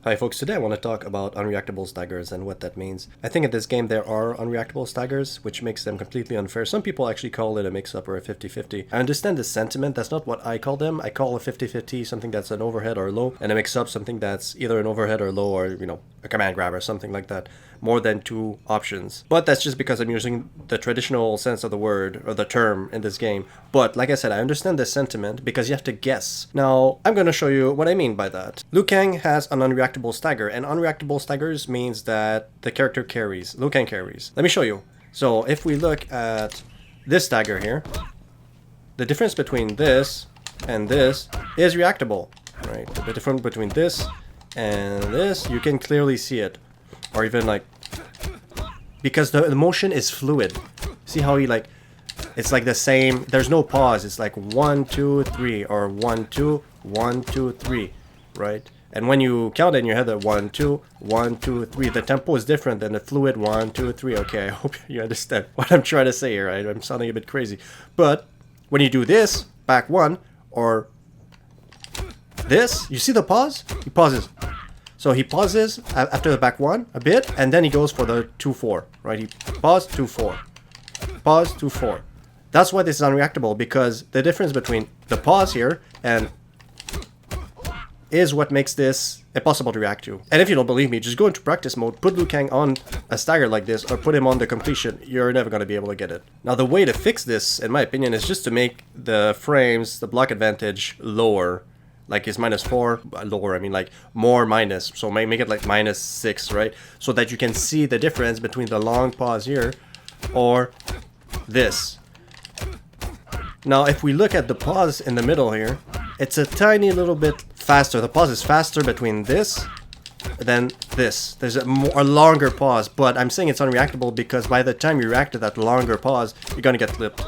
Hi folks, today I want to talk about unreactable staggers and what that means. I think in this game there are unreactable staggers, which makes them completely unfair. Some people actually call it a mix-up or a 50-50. I understand the sentiment, that's not what I call them. I call a 50-50 something that's an overhead or low, and a mix-up something that's either an overhead or low or, a command grab or something like that. More than two options. But that's just because I'm using the traditional sense of the word or the term in this game. But like I said, I understand the sentiment because you have to guess. Now, I'm going to show you what I mean by that. Kang has an unreactable stagger, and unreactable staggers means that the character carries. Kang carries. Let me show you. So if we look at this stagger here, the difference between this and this is reactable, right? The difference between this and this, you can clearly see it. Or even because the motion is fluid. See how he it's like the same, there's no pause. It's like 1, 2, 3 or 1, 2, 1, 2, 3, right? And when you count in your head that 1, 2, 1, 2, 3, the tempo is different than the fluid 1, 2, 3. Okay, I hope you understand what I'm trying to say here, right? I'm sounding a bit crazy. But when you do this, back 1, or this, you see the pause? He pauses. So he pauses after the back 1 a bit, and then he goes for the 2-4, right? He pause, 2-4, pause, 2-4. That's why this is unreactable, because the difference between the pause here and is what makes this impossible to react to. And if you don't believe me, just go into practice mode, put Kang on a stagger like this, or put him on the completion. You're never going to be able to get it. Now, the way to fix this, in my opinion, is just to make the frames, the block advantage, lower. Like it's -4, lower, I mean like more minus. So make it like -6, right? So that you can see the difference between the long pause here or this. Now, if we look at the pause in the middle here, it's a tiny little bit faster. The pause is faster between this than this. There's a longer pause, but I'm saying it's unreactable because by the time you react to that longer pause, you're gonna get flipped.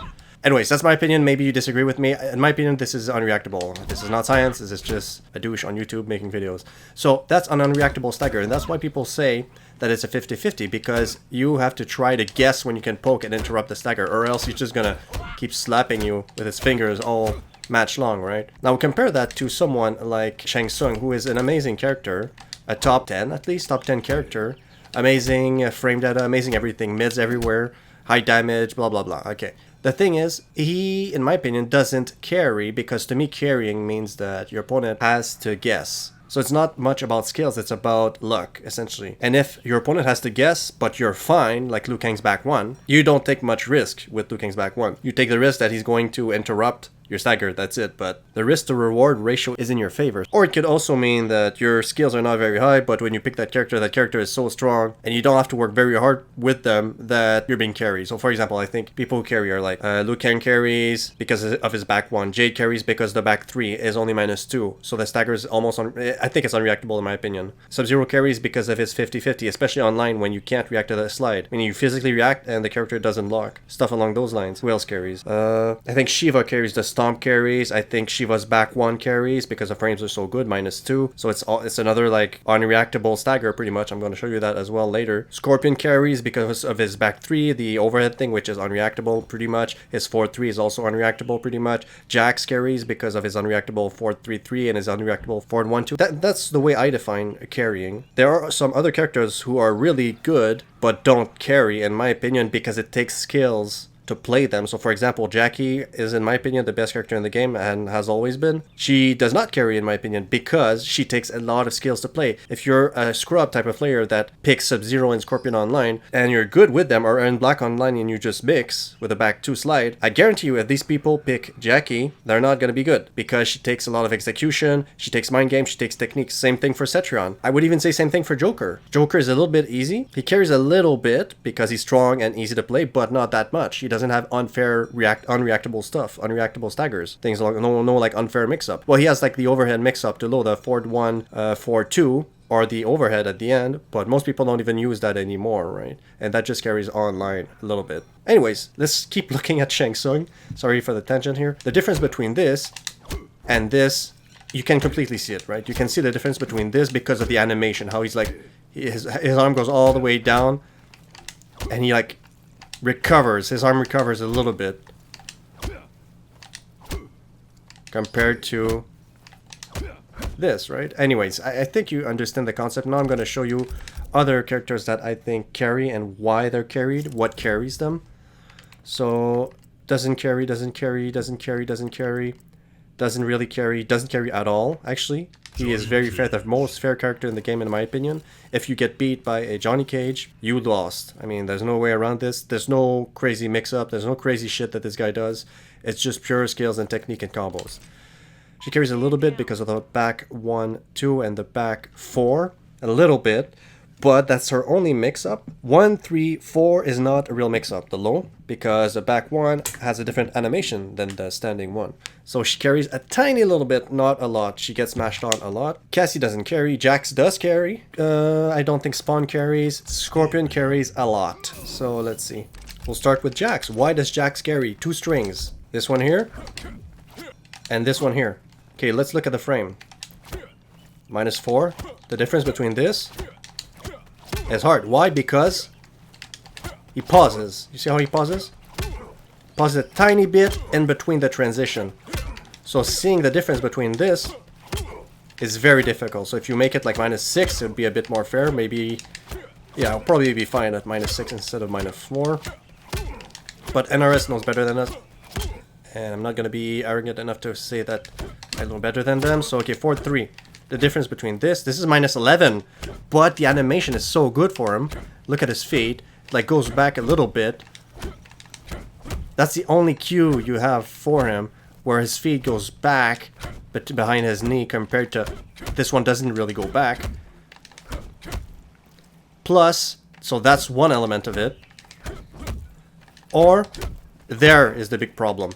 Anyways, that's my opinion. Maybe you disagree with me. In my opinion, this is unreactable. This is not science. This is just a douche on YouTube making videos. So that's an unreactable stagger, and that's why people say that it's a 50-50, because you have to try to guess when you can poke and interrupt the stagger, or else he's just gonna keep slapping you with his fingers all match long, right? Now compare that to someone like Shang Tsung, who is an amazing character, a top 10 at least, top 10 character, amazing frame data, amazing everything, mids everywhere, high damage, blah blah blah. Okay. The thing is, he, in my opinion, doesn't carry, because to me carrying means that your opponent has to guess. So it's not much about skills, it's about luck, essentially. And if your opponent has to guess, but you're fine, like Kang's back 1, you don't take much risk with Kang's back 1. You take the risk that he's going to interrupt your stagger, that's it. But the risk to reward ratio is in your favor. Or it could also mean that your skills are not very high, but when you pick that character is so strong, and you don't have to work very hard with them, that you're being carried. So for example, I think people who carry are like, Kang carries because of his back 1. Jade carries because the back 3 is only -2. So the stagger is almost, I think it's unreactable in my opinion. Sub-Zero carries because of his 50-50, especially online when you can't react to the slide. Meaning you physically react and the character doesn't lock. Stuff along those lines. Who else carries? I think Shiva carries the Stomp carries. I think Shiva's back 1 carries because the frames are so good, -2. So it's another like unreactable stagger pretty much. I'm going to show you that as well later. Scorpion carries because of his back 3, the overhead thing, which is unreactable pretty much. His 4-3 is also unreactable pretty much. Jax carries because of his unreactable 4-3-3 and his unreactable 4-1-2. That's the way I define carrying. There are some other characters who are really good but don't carry, in my opinion, because it takes skills to play them. So for example, Jackie is, in my opinion, the best character in the game and has always been. She does not carry, in my opinion, because she takes a lot of skills to play. If you're a scrub type of player that picks Sub-Zero and Scorpion online, and you're good with them, or in Black online and you just mix with a back 2 slide, I guarantee you if these people pick Jackie, they're not going to be good, because she takes a lot of execution, she takes mind games, she takes techniques. Same thing for Cetrion. I would even say same thing for Joker. Joker is a little bit easy. He carries a little bit because he's strong and easy to play, but not that much. He doesn't have unreactable stuff, unreactable staggers, things like no like unfair mix-up. Well, he has like the overhead mix-up to low, the 4-1, 4-2, or the overhead at the end, but most people don't even use that anymore, right? And that just carries online a little bit. Anyways, let's keep looking at Shang Tsung. Sorry for the tangent here. The difference between this and this, you can completely see it, right? You can see the difference between this because of the animation, how he's like, his arm goes all the way down, and he like recovers, his arm recovers a little bit compared to this, right? Anyways, I think you understand the concept. Now I'm going to show you other characters that I think carry and why they're carried, what carries them. So, doesn't carry, doesn't carry, doesn't carry, doesn't carry, doesn't really carry, doesn't carry at all, actually. He is very fair, the most fair character in the game in my opinion. If you get beat by a Johnny Cage, you lost. I mean, there's no way around this. There's no crazy mix-up, there's no crazy shit that this guy does. It's just pure skills and technique and combos. She carries a little bit because of the back 1, 2, and the back 4. A little bit. But that's her only mix-up. 1, 3, 4 is not a real mix-up, the low, because the back 1 has a different animation than the standing 1. So she carries a tiny little bit, not a lot. She gets mashed on a lot. Cassie doesn't carry. Jax does carry. I don't think Spawn carries. Scorpion carries a lot. So let's see. We'll start with Jax. Why does Jax carry? 2 strings. This one here, and this one here. Okay, let's look at the frame. -4. The difference between this is hard. Why? Because he pauses. You see how he pauses? Pauses a tiny bit in between the transition. So seeing the difference between this is very difficult. So if you make it like -6, it would be a bit more fair. Maybe, yeah, I'll probably be fine at -6 instead of -4. But NRS knows better than us. And I'm not going to be arrogant enough to say that I know better than them. So, okay, 4, 3. The difference between this is -11. But the animation is so good for him. Look at his feet. It, like, goes back a little bit. That's the only cue you have for him, where his feet goes back but behind his knee, compared to this one doesn't really go back. Plus, so that's one element of it. Or, there is the big problem.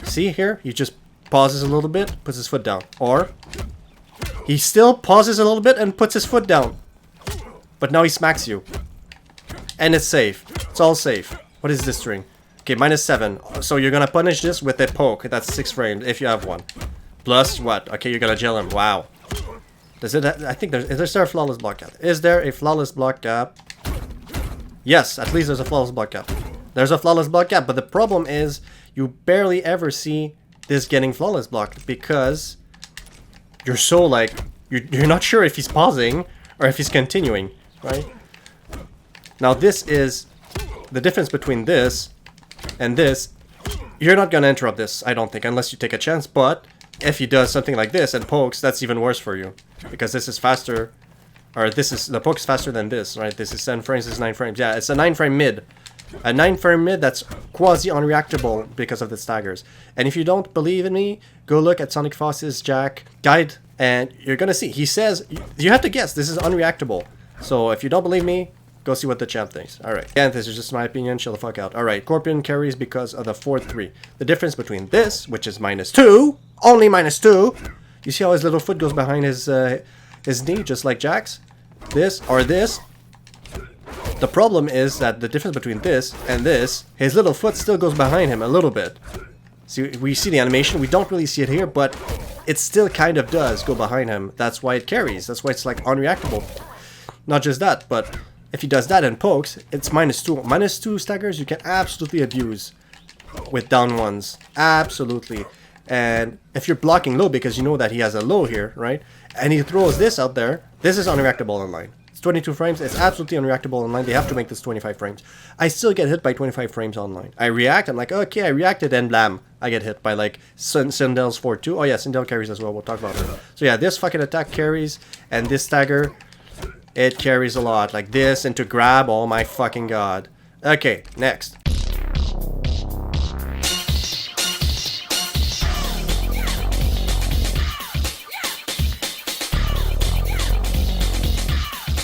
See here? He just pauses a little bit, puts his foot down. Or, he still pauses a little bit and puts his foot down. But now he smacks you. And it's safe. It's all safe. What is this string? Okay, -7. So you're gonna punish this with a poke. That's 6 frames, if you have one. Plus what? Okay, you're gonna gel him. Wow. Does it? I think is there a flawless block gap? Is there a flawless block gap? Yes, at least there's a flawless block gap. There's a flawless block gap, but the problem is you barely ever see this getting flawless blocked because you're so like you're not sure if he's pausing or if he's continuing, right? Now this is the difference between this and this. You're not gonna interrupt this, I don't think, unless you take a chance. But if he does something like this and pokes, that's even worse for you because this is faster, or this is the poke's faster than this, right? This is 10 frames, this is 9 frames. Yeah, it's a 9 frame mid. A 9 frame mid that's quasi unreactable because of the staggers. And if you don't believe in me, go look at Sonic Foss's Jack guide and you're gonna see. He says, you have to guess, this is unreactable. So if you don't believe me, go see what the champ thinks. Alright, again, this is just my opinion, chill the fuck out. Alright, Scorpion carries because of the 4-3. The difference between this, which is -2, only -2. You see how his little foot goes behind his knee, just like Jack's? This, or this. The problem is that the difference between this and this, his little foot still goes behind him a little bit. See, we see the animation, we don't really see it here, but it still kind of does go behind him. That's why it carries, that's why it's like unreactable. Not just that, but if he does that and pokes, it's -2. -2 staggers you can absolutely abuse with down ones. Absolutely. And if you're blocking low because you know that he has a low here, right? And he throws this out there, this is unreactable online. 22 frames, it's absolutely unreactable online. They have to make this 25 frames. I still get hit by 25 frames online. I react, I'm like, okay, I reacted, and blam, I get hit by like Sindel's 4-2. Oh yeah, Sindel carries as well, we'll talk about it. So yeah, this fucking attack carries, and this stagger, it carries a lot. Like this, and to grab, oh my fucking god. Okay, next.